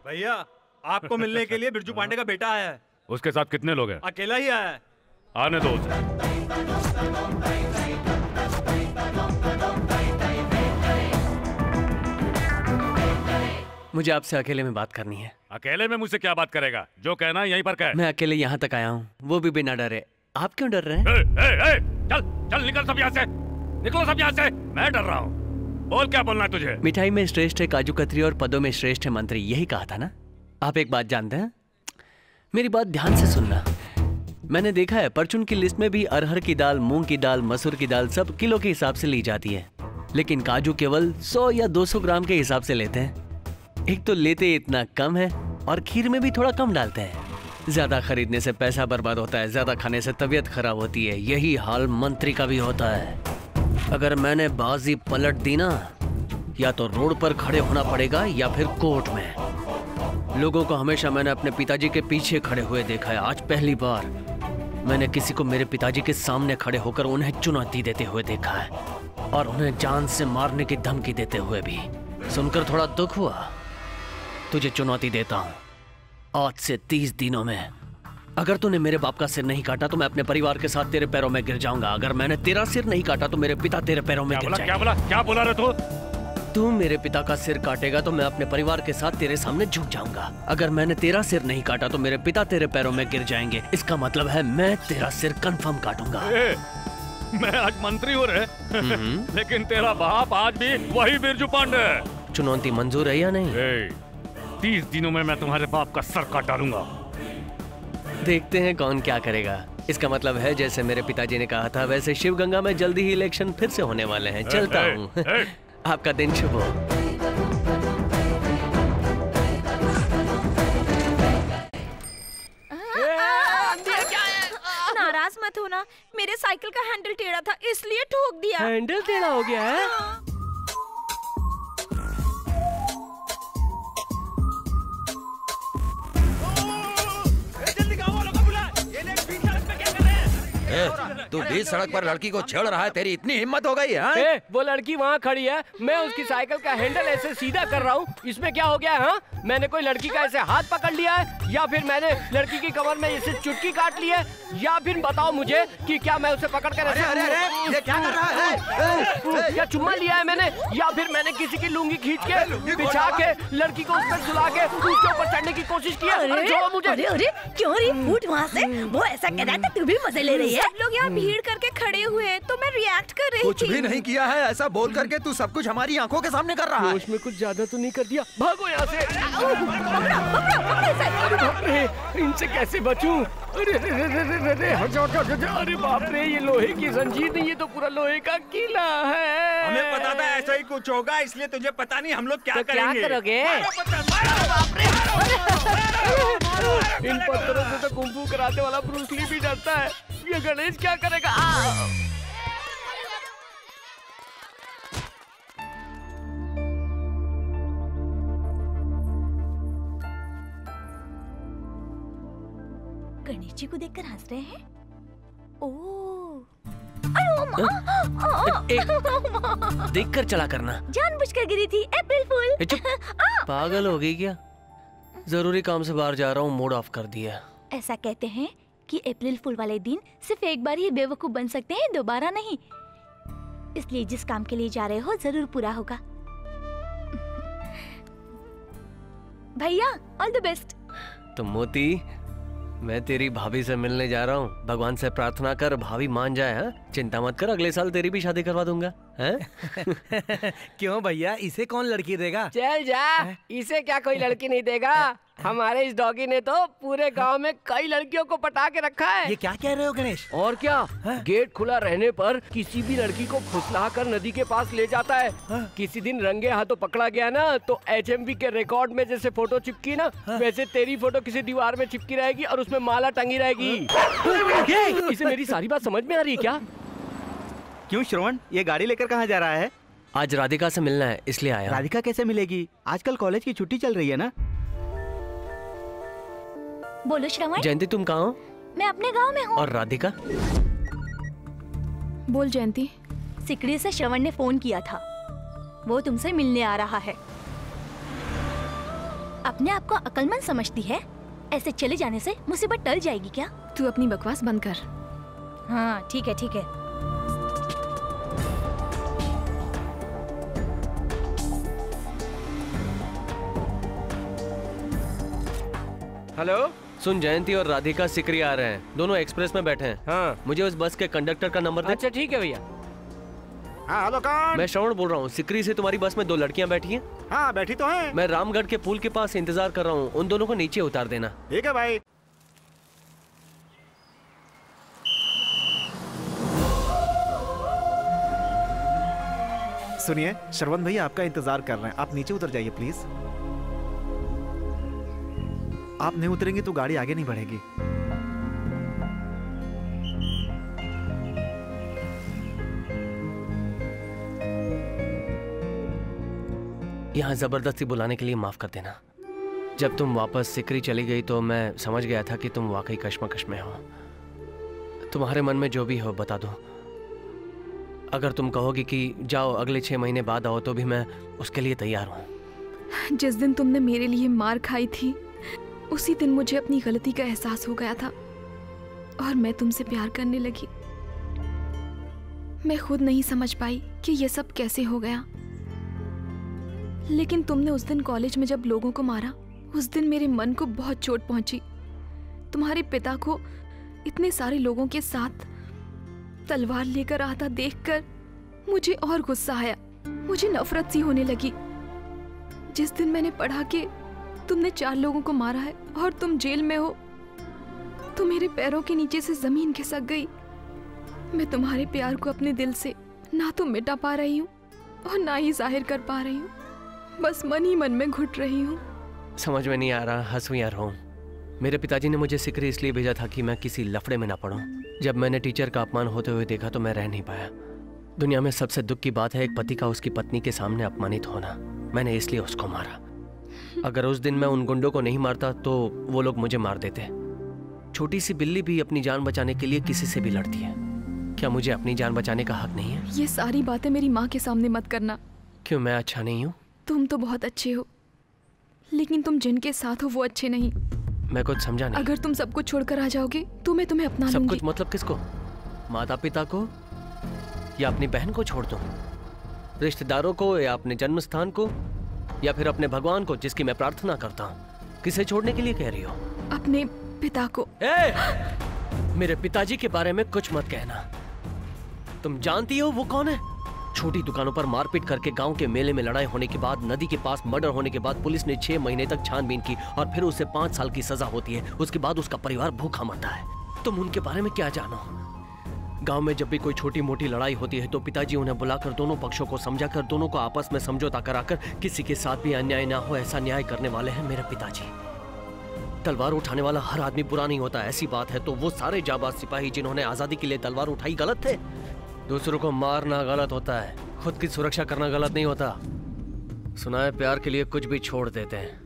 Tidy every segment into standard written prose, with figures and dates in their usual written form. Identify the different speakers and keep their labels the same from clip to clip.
Speaker 1: भैया आपको मिलने के लिए बिरजू पांडे का बेटा आया है।
Speaker 2: उसके साथ कितने लोग हैं?
Speaker 1: अकेला ही आया है।
Speaker 2: आने दो उसे।
Speaker 3: मुझे आपसे अकेले में बात करनी है।
Speaker 2: अकेले में मुझसे क्या बात करेगा? जो कहना है यहीं पर कह।
Speaker 3: मैं अकेले यहाँ तक आया हूँ, वो भी बिना डरे। आप क्यों डर रहे हैं?
Speaker 2: चल चल निकल सब यहाँ से, निकलो सब यहाँ से। मैं डर रहा हूँ। बोल क्या बोलना है तुझे?
Speaker 3: मिठाई में श्रेष्ठ है काजू कतरी और पदों में श्रेष्ठ है मंत्री, यही कहा था ना? आप एक बात जानते हैं, मेरी बात ध्यान से सुनना। मैंने देखा है परचून की लिस्ट में भी अरहर की दाल, मूंग की दाल, मसूर की दाल सब किलो के हिसाब से ली जाती है, लेकिन काजू केवल 100 या 200 ग्राम के हिसाब से लेते हैं। एक तो लेते इतना कम है और खीर में भी थोड़ा कम डालते हैं। ज्यादा खरीदने से पैसा बर्बाद होता है, ज्यादा खाने से तबीयत खराब होती है। यही हाल मंत्री का भी होता है। अगर मैंने बाजी पलट दी ना, या तो रोड पर खड़े होना पड़ेगा या फिर कोर्ट में। लोगों को हमेशा मैंने अपने पिताजी के पीछे खड़े हुए देखा है। आज पहली बार मैंने किसी को मेरे पिताजी के सामने खड़े होकर उन्हें चुनौती देते हुए देखा है, और उन्हें जान से मारने की धमकी देते हुए भी। सुनकर थोड़ा दुख हुआ। तुझे चुनौती देता हूँ, आज से 30 दिनों में अगर तूने मेरे बाप का सिर नहीं काटा तो मैं अपने परिवार के साथ तेरे पैरों में गिर जाऊंगा। अगर मैंने तेरा सिर नहीं काटा तो मेरे पिता तेरे पैरों में गिर जाएंगे।
Speaker 2: क्या बोला रे तू?
Speaker 3: तू मेरे पिता का सिर काटेगा तो मैं अपने परिवार के साथ तेरे सामने झुक जाऊंगा। अगर मैंने तेरा सिर नहीं काटा तो मेरे पिता तेरे पैरों में गिर जाएंगे। इसका मतलब है मैं तेरा सिर कंफर्म काटूंगा।
Speaker 2: मैं आज मंत्री हूँ रे, लेकिन तेरा बाप आज भी वही बिरजू पांडे।
Speaker 3: चुनौती मंजूर है या नहीं?
Speaker 2: 30 दिनों में मैं तुम्हारे बाप का सर काट डालूंगा।
Speaker 3: देखते हैं कौन क्या करेगा। इसका मतलब है जैसे मेरे पिताजी ने कहा था वैसे शिवगंगा में जल्दी ही इलेक्शन फिर से होने वाले हैं। चलता हूँ। आपका दिन शुभ हो।
Speaker 4: नाराज मत होना, मेरे साइकिल का हैंडल टेढ़ा था इसलिए ठोक दिया।
Speaker 3: हैंडल टेढ़ा हो गया है?
Speaker 5: तू बीच सड़क पर लड़की को छेड़ रहा है, तेरी इतनी हिम्मत हो गई है?
Speaker 6: वो लड़की वहाँ खड़ी है, मैं उसकी साइकिल का हैंडल ऐसे सीधा कर रहा हूँ, इसमें क्या हो गया है? हाँ? मैंने कोई लड़की का ऐसे हाथ पकड़ लिया है, या फिर मैंने लड़की की कमर में ऐसे चुटकी काट ली है, या फिर बताओ मुझे कि क्या मैं उसे पकड़ कर ऐसे
Speaker 5: ये क्या कर रहा है?
Speaker 6: क्या चुम्मा लिया है मैंने, या फिर मैंने किसी की लुंगी खींच के बिछा के लड़की को उस पर सुला के उसके ऊपर चढ़ने की कोशिश की है? जो मुझे
Speaker 4: अरे क्यों रही फूट वहाँ से? वो ऐसा कह रहा था, तू भी मजे ले रही है। सब लोग यहाँ भीड़ करके खड़े हुए हैं तो मैं रिएक्ट कर रही थी।
Speaker 5: कुछ भी नहीं किया है, ऐसा बोल करके तू सब कुछ हमारी आंखों के सामने कर रहा है।
Speaker 6: उसमें कुछ ज्यादा तो नहीं कर दिया? भागो यहाँ से। इनसे कैसे बचूं? अरे बाप रे, ये लोहे की जंजीर नहीं, ये तो पूरा लोहे का किला है।
Speaker 1: हमें पता था ऐसा ही कुछ होगा, इसलिए तुझे पता नहीं हम लोग क्या करेंगे।
Speaker 6: क्या करोगे? इन पत्थरों से तो कुंफू कराटे वाला ब्रूस ली भी डरता है, ये गणेश क्या करेगा?
Speaker 4: गणेश जी को देखकर हंस रहे हैं। ओह,
Speaker 3: देखकर चला करना।
Speaker 4: जानबूझकर गिरी थी, अप्रैल फूल।
Speaker 3: पागल हो गई क्या? जरूरी काम से बाहर जा रहा हूँ, मूड ऑफ कर दिया।
Speaker 4: ऐसा कहते हैं कि अप्रैल फूल वाले दिन सिर्फ एक बार ही बेवकूफ बन सकते हैं, दोबारा नहीं। इसलिए जिस काम के लिए जा रहे हो जरूर पूरा होगा। भैया ऑल द बेस्ट।
Speaker 3: तो मोती, मैं तेरी भाभी से मिलने जा रहा हूँ। भगवान से प्रार्थना कर भाभी मान जाए। हाँ, चिंता मत कर, अगले साल तेरी भी शादी करवा दूंगा।
Speaker 7: क्यों भैया, इसे कौन लड़की देगा?
Speaker 6: चल जा, इसे क्या कोई लड़की नहीं देगा? हमारे इस डॉगी ने तो पूरे गांव में कई लड़कियों को पटा के रखा है।
Speaker 7: ये क्या कह रहे हो गणेश?
Speaker 6: और क्या, गेट खुला रहने पर किसी भी लड़की को फुसलाकर नदी के पास ले जाता है। किसी दिन रंगे हाथों पकड़ा गया ना तो HMV के रिकॉर्ड में जैसे फोटो चिपकी ना, वैसे तेरी फोटो किसी दीवार में चिपकी रहेगी और उसमें माला टंगी रहेगी। इसे मेरी सारी बात समझ में आ रही है क्या?
Speaker 1: क्यों श्रवण, ये गाड़ी लेकर कहाँ जा रहा है?
Speaker 3: आज राधिका से मिलना है इसलिए आया।
Speaker 7: राधिका कैसे मिलेगी? आजकल कॉलेज की छुट्टी चल रही है ना।
Speaker 4: बोलो श्रवण।
Speaker 3: जयंती तुम कहाँ हो?
Speaker 4: मैं अपने गांव में हूँ।
Speaker 3: और राधिका?
Speaker 4: बोल जयंती। सिकड़ी से श्रवण ने फोन किया था, वो तुमसे मिलने आ रहा है। अपने आप को अक्लमंद समझती है? ऐसे चले जाने से मुसीबत टल जाएगी क्या?
Speaker 8: तू अपनी बकवास बंद कर।
Speaker 4: हाँ ठीक है ठीक है।
Speaker 6: हेलो।
Speaker 3: सुन, जयंती और राधिका सिकरी आ रहे हैं, दोनों एक्सप्रेस में बैठे हैं।
Speaker 6: हाँ।
Speaker 3: मुझे उस बस के कंडक्टर का नंबर दे।
Speaker 6: अच्छा ठीक है भैया।
Speaker 9: हाँ हेलो कौन?
Speaker 3: मैं श्रवण बोल रहा हूँ। सिकरी से तुम्हारी बस में 2 लड़कियाँ बैठी हैं।
Speaker 9: हाँ बैठी तो हैं।
Speaker 3: मैं रामगढ़ के पुल के पास इंतजार कर रहा हूँ, उन दोनों को नीचे उतार देना।
Speaker 9: ठीक है भाई। सुनिए, श्रवण भैया आपका इंतजार कर रहे हैं, आप नीचे उतर जाइए प्लीज। आप नहीं उतरेंगे तो गाड़ी आगे नहीं बढ़ेगी।
Speaker 3: यहाँ जबरदस्ती बुलाने के लिए माफ कर देना। जब तुम वापस सिकरी चली गई तो मैं समझ गया था कि तुम वाकई कश्मकश में हो। तुम्हारे मन में जो भी हो बता दो। अगर तुम कहोगी कि जाओ अगले 6 महीने बाद आओ तो भी मैं उसके लिए तैयार हूँ।
Speaker 8: जिस दिन तुमने मेरे लिए मार खाई थी उसी दिन मुझे अपनी गलती का एहसास हो गया था और मैं तुमसे प्यार करने लगी। मैं खुद नहीं समझ पाई कि ये सब कैसे हो गया, लेकिन तुमने उस दिन कॉलेज में जब लोगों को मारा, उस दिन मेरे मन को बहुत चोट पहुंची। तुम्हारे पिता को इतने सारे लोगों के साथ तलवार लेकर आता देखकर मुझे और गुस्सा आया, मुझे नफरत सी होने लगी। जिस दिन मैंने पढ़ा कि तुमने 4 लोगों को मारा है और तुम जेल में हो, तो मेरे पैरों के नीचे से जमीन खिसक गई। मैं तुम्हारे प्यार को अपने दिल से ना तो मिटा पा रही हूँ और ना ही जाहिर कर पा रही हूँ, बस मन ही मन में घुट रही हूँ।
Speaker 3: समझ में नहीं आ रहा हंसूं या रोऊं। मेरे पिताजी ने मुझे सिकरी इसलिए भेजा था कि मैं किसी लफड़े में ना पड़ूं। जब मैंने टीचर का अपमान होते हुए देखा तो मैं रह नहीं पाया। दुनिया में सबसे दुख की बात है एक पति का उसकी पत्नी के सामने अपमानित होना। मैंने इसलिए उसको मारा। अगर उस दिन मैं उन गुंडों को नहीं मारता तो वो लोग मुझे मार देते। छोटी सी बिल्ली भी अपनी जान बचाने के लिए किसी से भी लड़ती है। क्या मुझे अपनी जान बचाने का हक नहीं है?
Speaker 8: ये सारी बातें मेरी माँ के सामने मत करना।
Speaker 3: क्यों, मैं अच्छा नहीं हूँ?
Speaker 8: तुम तो बहुत अच्छे हो, लेकिन तुम जिनके साथ हो वो अच्छे नहीं।
Speaker 3: मैं कुछ समझा नहीं।
Speaker 8: अगर तुम सब कुछ छोड़कर आ जाओगे तो मैं तुम्हें अपना लूंगी।
Speaker 3: सब कुछ मतलब किसको? माता पिता को या अपनी बहन को छोड़ दूं? रिश्तेदारों को या अपने जन्म स्थान को या फिर अपने भगवान को जिसकी मैं प्रार्थना करता हूँ? किसे छोड़ने के लिए कह रही हो?
Speaker 8: अपने पिता को।
Speaker 3: मेरे पिताजी के बारे में कुछ मत कहना। तुम जानती हो वो कौन है? छोटी दुकानों पर मारपीट करके गांव के मेले में लड़ाई होने के बाद, नदी के पास मर्डर होने के बाद पुलिस ने 6 महीने तक छानबीन की और फिर उसे 5 साल की सजा होती है। उसके बाद उसका परिवार भूखा मरता है। तुम उनके बारे में क्या जानो? गांव में जब भी कोई छोटी मोटी लड़ाई होती है तो पिताजी उन्हें बुलाकर दोनों पक्षों को समझाकर, दोनों को आपस में समझौता कराकर किसी के साथ भी अन्याय ना हो ऐसा न्याय करने वाले हैं मेरे पिताजी। तलवार उठाने वाला हर आदमी बुरा नहीं होता, ऐसी बात है तो वो सारे जाबाज सिपाही जिन्होंने आजादी के लिए तलवार उठाई गलत थे? दूसरों को मारना गलत होता है, खुद की सुरक्षा करना गलत नहीं होता। सुना है प्यार के लिए कुछ भी छोड़ देते हैं,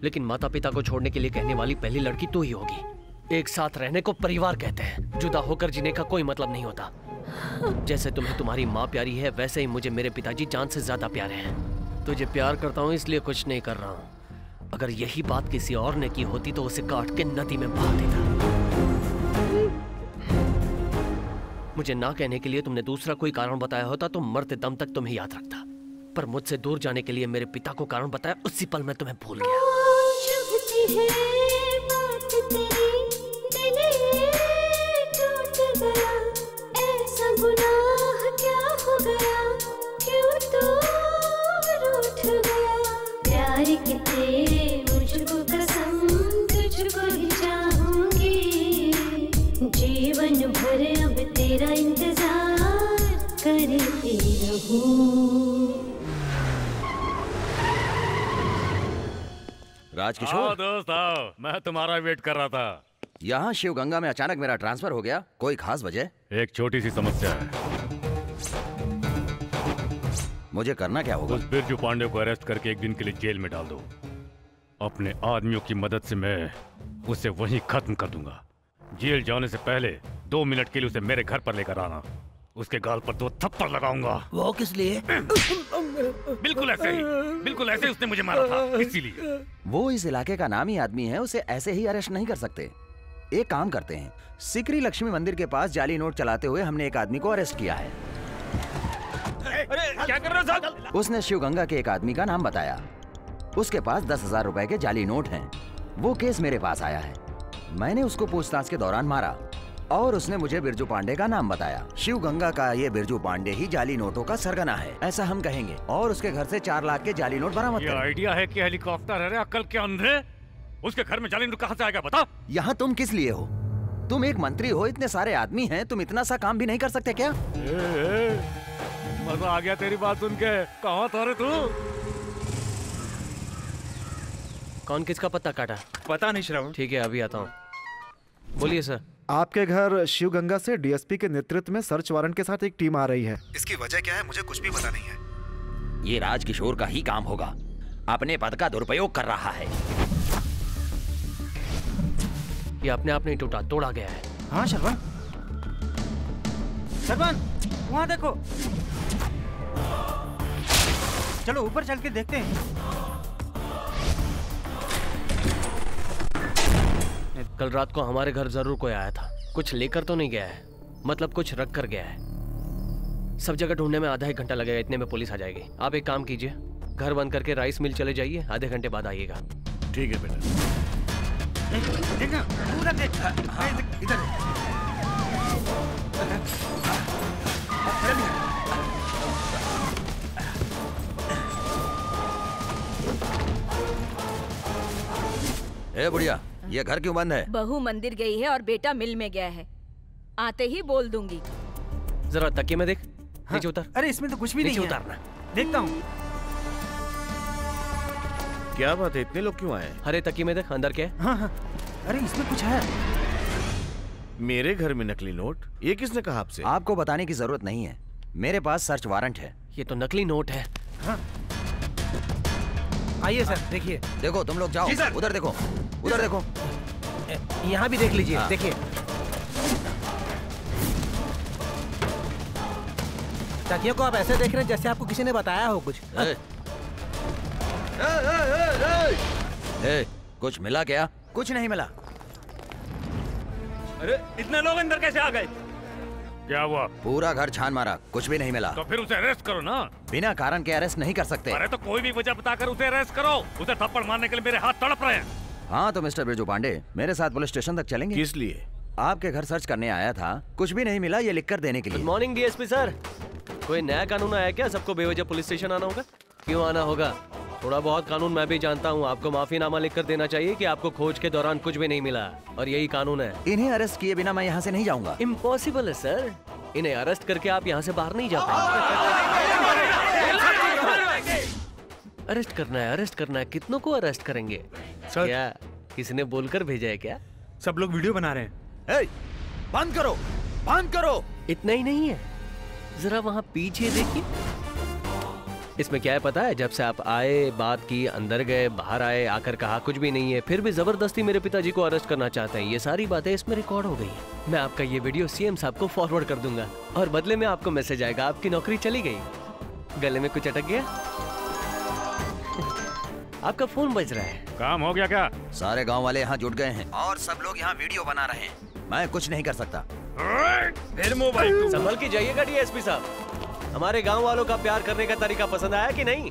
Speaker 3: लेकिन माता पिता को छोड़ने के लिए कहने वाली पहली लड़की तू ही होगी। एक साथ रहने को परिवार कहते हैं, जुदा होकर जीने का कोई मतलब नहीं होता। जैसे तुम्हें तुम्हारी माँ प्यारी है वैसे ही मुझे मेरे पिताजी जान से ज्यादा प्यारे हैं। तुझे प्यार करता हूँ इसलिए कुछ नहीं कर रहा हूँ। अगर यही बात किसी और ने की होती तो उसे काट के नदी में बहा देता। मुझे ना कहने के लिए तुमने दूसरा कोई कारण बताया होता तो मरते दम तक तुम्हें याद रखता, पर मुझसे दूर जाने के लिए मेरे पिता को कारण बताया, उसी पल में तुम्हें भूल गया।
Speaker 10: प्यार के तेरे मुझको कसम तुझको ही चाहूंगी, जीवन भर अब तेरा इंतजार करती रहूं।
Speaker 5: राजकिशोर।
Speaker 2: हाँ दोस्त आओ, मैं तुम्हारा वेट कर रहा था।
Speaker 5: यहाँ शिवगंगा में अचानक मेरा ट्रांसफर हो गया, कोई खास वजह?
Speaker 2: एक छोटी सी समस्या है।
Speaker 5: मुझे करना क्या होगा?
Speaker 2: उस बिरजू पांडे को अरेस्ट करके एक दिन के लिए जेल में डाल दो। अपने आदमियों की मदद से मैं उसे वहीं खत्म कर दूंगा। जेल जाने से पहले 2 मिनट के लिए उसे मेरे घर पर लेकर आना। उसके गाल पर 2 थप्पड़ लगाऊंगा।
Speaker 7: वो किस लिए?
Speaker 2: बिल्कुल ऐसे ही, बिल्कुल ऐसे उसने मुझे मारा था, इसीलिए।
Speaker 5: वो इस इलाके का नामी आदमी है, उसे ऐसे ही अरेस्ट नहीं कर सकते। एक काम करते हैं, सिकरी लक्ष्मी मंदिर के पास जाली नोट चलाते हुए हमने एक आदमी को अरेस्ट किया है।
Speaker 1: अरे क्या कर रहे हो साहब?
Speaker 5: उसने शिवगंगा के एक आदमी का नाम बताया। उसके पास 10,000 रुपए के जाली नोट हैं। वो केस मेरे पास आया है। मैंने उसको पूछताछ के दौरान मारा और उसने मुझे बिरजू पांडे का नाम बताया। शिवगंगा का ये बिरजू पांडे ही जाली नोटों का सरगना है, ऐसा हम कहेंगे। और उसके घर से 4 लाख के जाली नोट बरामद
Speaker 2: ये आइडिया है कि हेलीकॉप्टर है, अक्ल के अंधे। उसके घर में जाली नोट कहाँ से आएगा बता?
Speaker 5: यहाँ तुम किस लिए हो? तुम एक मंत्री हो, इतने सारे आदमी हैं, तुम इतना सा काम भी नहीं कर सकते क्या?
Speaker 2: मजा आ गया तेरी बात सुन के। कहाँ था रे तू?
Speaker 3: कौन किसका पत्ता काटा?
Speaker 1: पता नहीं श्रवण।
Speaker 3: ठीक है, अभी आता हूँ। बोलिए सर।
Speaker 9: आपके घर शिवगंगा से डीएसपी के नेतृत्व में सर्च वारंट के साथ एक टीम आ रही है। इसकी वजह क्या है मुझे कुछ भी पता नहीं है।
Speaker 5: ये राजकिशोर का ही काम होगा, अपने पद का दुरुपयोग कर रहा है।
Speaker 3: ये अपने आप नहीं टूटा, तोड़ा गया है।
Speaker 7: हाँ शरवण, शरवण वहाँ देखो। चलो ऊपर चल के देखते हैं।
Speaker 3: कल रात को हमारे घर जरूर कोई आया था। कुछ लेकर तो नहीं गया है, मतलब कुछ रख कर गया है। सब जगह ढूंढने में आधा 1 घंटा लगेगा, इतने में पुलिस आ जाएगी। आप एक काम कीजिए, घर बंद करके राइस मिल चले जाइए, आधे घंटे बाद आइएगा।
Speaker 2: ठीक है बेटा।
Speaker 7: देखना, उधर देख। इधर।
Speaker 5: ए बुढ़िया, ये घर क्यों बंद है?
Speaker 11: बहू मंदिर गई है और बेटा मिल में गया है, आते ही बोल दूंगी।
Speaker 3: जरा तकिए में देख। नीचे उतर।
Speaker 7: अरे इसमें तो कुछ भी नहीं है।
Speaker 3: नीचे उतारना।
Speaker 7: देखता हूँ।
Speaker 12: क्या बात है, इतने लोग क्यों आए?
Speaker 3: अरे तकिए में देख, अंदर क्या है?
Speaker 7: हाँ हाँ, अरे इसमें कुछ है।
Speaker 12: मेरे घर में नकली नोट? ये किसने कहा आपसे?
Speaker 5: आपको बताने की जरूरत नहीं है, मेरे पास सर्च वारंट है।
Speaker 3: ये तो नकली नोट है।
Speaker 7: हाँ। आइए सर, देखिए।
Speaker 5: देखो तुम लोग जाओ, उधर देखो, उधर देखो।
Speaker 7: यहाँ भी देख लीजिए। देखिए तकियों को आप ऐसे देख रहे हैं जैसे आपको किसी ने बताया हो कुछ।
Speaker 5: कुछ मिला क्या?
Speaker 7: कुछ नहीं मिला।
Speaker 1: अरे इतने लोग अंदर कैसे आ गए?
Speaker 2: क्या हुआ?
Speaker 5: पूरा घर छान मारा, कुछ भी नहीं मिला।
Speaker 2: तो फिर उसे अरेस्ट करो ना।
Speaker 5: बिना कारण के अरेस्ट नहीं कर सकते।
Speaker 2: अरे तो कोई भी वजह बताकर उसे अरेस्ट करो। उसे थप्पड़ मारने के लिए मेरे हाथ तड़प रहे हैं।
Speaker 5: हाँ तो मिस्टर बिरजू पांडे, मेरे साथ पुलिस स्टेशन तक चलेंगे?
Speaker 12: किस लिए?
Speaker 5: आपके घर सर्च करने आया था, कुछ भी नहीं मिला, ये लिख कर देने के लिए।
Speaker 3: Good morning DSP sir. कोई नया कानून आया क्या? सबको बेवजह पुलिस स्टेशन आना होगा? क्यों आना होगा? थोड़ा बहुत कानून मैं भी जानता हूँ। आपको माफीनामा लिखकर देना चाहिए कि आपको खोज के दौरान कुछ भी नहीं मिला, और यही कानून है।
Speaker 5: इन्हें अरेस्ट किए बिना मैं यहाँ से नहीं जाऊंगा।
Speaker 3: इम्पॉसिबल है सर, इन्हें अरेस्ट करके आप यहाँ से बाहर नहीं जा पाएंगे। अरेस्ट करना है, अरेस्ट करना है। कितनों को अरेस्ट करेंगे? क्या किसी ने बोलकर भेजा है क्या?
Speaker 1: सब लोग वीडियो बना रहे हैं।
Speaker 5: बंद करो, बंद करो।
Speaker 3: इतना ही नहीं है, जरा वहाँ पीछे देखिए। इसमें क्या है पता है? जब से आप आए, बात की, अंदर गए, बाहर आए, आकर कहा कुछ भी नहीं है, फिर भी जबरदस्ती मेरे पिताजी को अरेस्ट करना चाहते हैं। ये सारी बातें इसमें रिकॉर्ड हो गई हैं। मैं आपका ये वीडियो सीएम साहब को फॉरवर्ड कर दूंगा और बदले में आपको मैसेज आएगा, आपकी नौकरी चली गई। गले में कुछ अटक गया? आपका फोन बज रहा है।
Speaker 2: काम हो गया क्या?
Speaker 5: सारे गांव वाले यहाँ जुट गए हैं और सब लोग यहाँ वीडियो बना रहे हैं। मैं कुछ नहीं कर सकता।
Speaker 1: फिर मोबाइल
Speaker 3: संभल के जाइएगा डीएसपी साहब। हमारे गांव वालों का प्यार करने का तरीका पसंद आया कि नहीं?